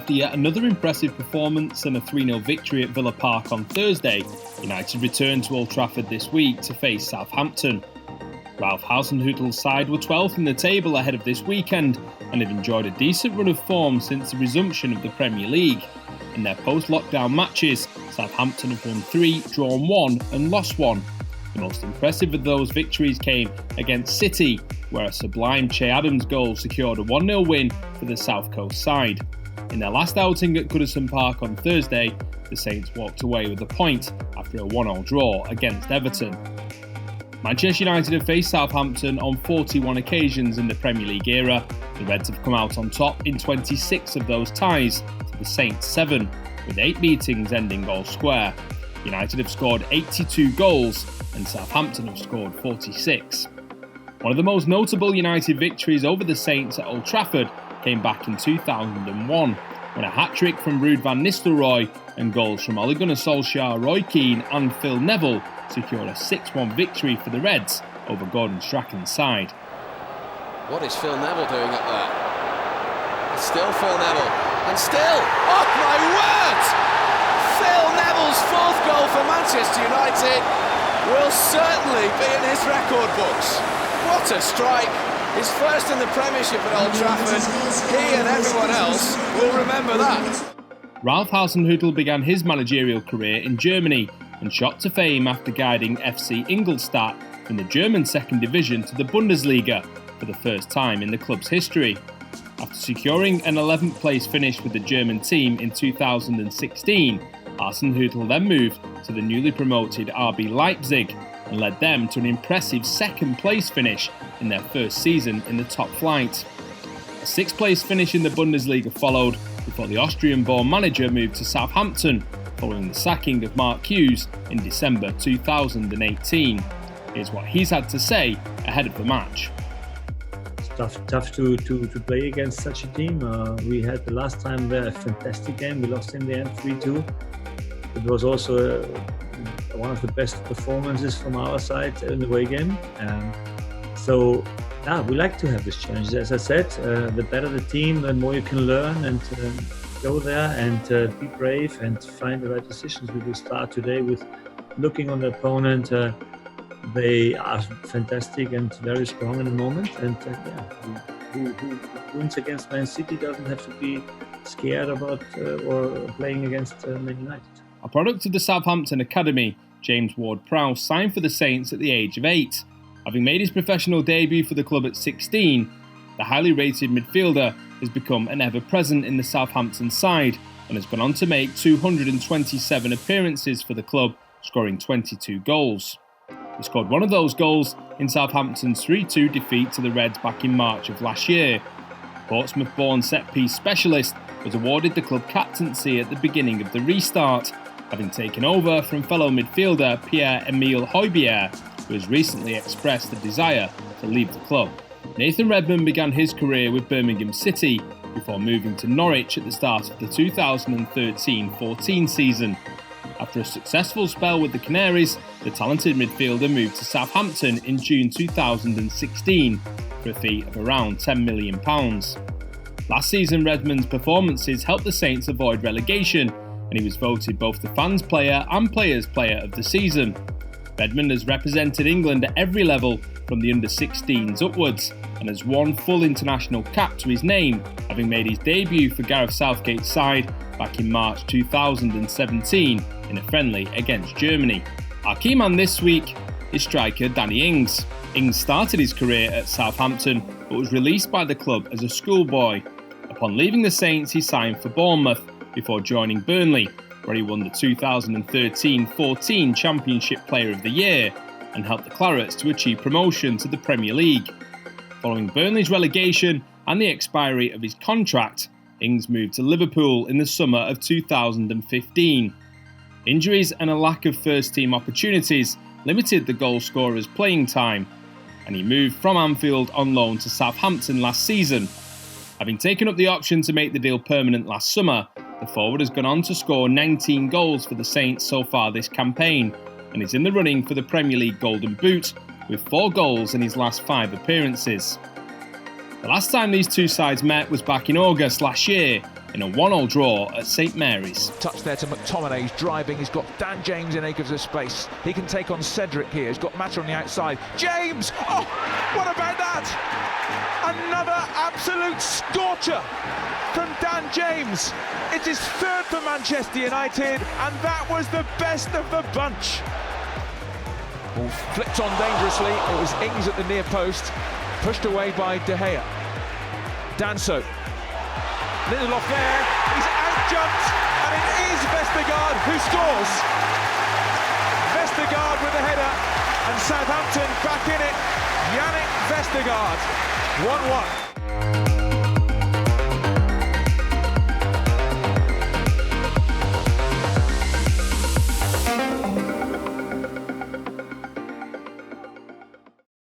After yet another impressive performance and a 3-0 victory at Villa Park on Thursday, United returned to Old Trafford this week to face Southampton. Ralph Hasenhüttl's side were 12th in the table ahead of this weekend and have enjoyed a decent run of form since the resumption of the Premier League. In their post-lockdown matches, Southampton have won 3, drawn 1 and lost 1. The most impressive of those victories came against City, where a sublime Che Adams goal secured a 1-0 win for the South Coast side. In their last outing at Goodison Park on Thursday, the Saints walked away with a point after a 1-1 draw against Everton. Manchester United have faced Southampton on 41 occasions in the Premier League era. The Reds have come out on top in 26 of those ties to the Saints 7, with 8 meetings ending goal square. United have scored 82 goals and Southampton have scored 46. One of the most notable United victories over the Saints at Old Trafford came back in 2001, when a hat-trick from Ruud van Nistelrooy and goals from Ole Gunnar Solskjaer, Roy Keane and Phil Neville secured a 6-1 victory for the Reds over Gordon Strachan's side. What is Phil Neville doing up there? It's still Phil Neville, and still, oh my word! Phil Neville's 4th goal for Manchester United will certainly be in his record books. What a strike! His first in the Premiership at Old Trafford. He and everyone else will remember that. Ralph Hasenhuttl began his managerial career in Germany and shot to fame after guiding FC Ingolstadt from the German second division to the Bundesliga for the first time in the club's history. After securing an 11th place finish with the German team in 2016, Hasenhuttl then moved to the newly promoted RB Leipzig and led them to an impressive 2nd place finish in their first season in the top flight. A 6th place finish in the Bundesliga followed before the Austrian-born manager moved to Southampton following the sacking of Mark Hughes in December 2018. Here's what he's had to say ahead of the match. It's tough to play against such a team. We had the last time a fantastic game. We lost in the end 3-2. It was also one of the best performances from our side in the away game. We like to have this challenge. As I said, the better the team, the more you can learn and go there and be brave and find the right decisions. We will start today with looking on the opponent. They are fantastic and very strong in the moment. And who wins against Man City doesn't have to be scared about or playing against Man United. A product of the Southampton Academy, James Ward-Prowse signed for the Saints at the age of 8. Having made his professional debut for the club at 16, the highly rated midfielder has become an ever-present in the Southampton side and has gone on to make 227 appearances for the club, scoring 22 goals. He scored one of those goals in Southampton's 3-2 defeat to the Reds back in March of last year. Portsmouth-born set-piece specialist was awarded the club captaincy at the beginning of the restart, having taken over from fellow midfielder Pierre-Emile Højbjerg, who has recently expressed a desire to leave the club. Nathan Redmond began his career with Birmingham City before moving to Norwich at the start of the 2013-14 season. After a successful spell with the Canaries, the talented midfielder moved to Southampton in June 2016 for a fee of around £10 million. Last season, Redmond's performances helped the Saints avoid relegation, and he was voted both the fans' player and players' player of the season. Redmond has represented England at every level from the under-16s upwards and has won full international cap to his name, having made his debut for Gareth Southgate's side back in March 2017 in a friendly against Germany. Our key man this week is striker Danny Ings. Ings started his career at Southampton but was released by the club as a schoolboy. Upon leaving the Saints, he signed for Bournemouth before joining Burnley, where he won the 2013-14 Championship Player of the Year and helped the Clarets to achieve promotion to the Premier League. Following Burnley's relegation and the expiry of his contract, Ings moved to Liverpool in the summer of 2015. Injuries and a lack of first-team opportunities limited the goal scorer's playing time, and he moved from Anfield on loan to Southampton last season. Having taken up the option to make the deal permanent last summer, the forward has gone on to score 19 goals for the Saints so far this campaign and is in the running for the Premier League Golden Boot with 4 goals in his last 5 appearances. The last time these two sides met was back in August last year, in a 1-1 draw at St Mary's. Touch there to McTominay, he's driving, he's got Dan James in acres of space. He can take on Cedric here, he's got Mata on the outside. James! Oh, what about that? Another absolute scorcher from Dan James. It's his third for Manchester United, and that was the best of the bunch. Ball flipped on dangerously, it was Ings at the near post, pushed away by De Gea. Danso. Lindelof there, he's out-jumped, and it is Vestergaard who scores. Vestergaard with the header, and Southampton back in it. Yannick Vestergaard, 1-1.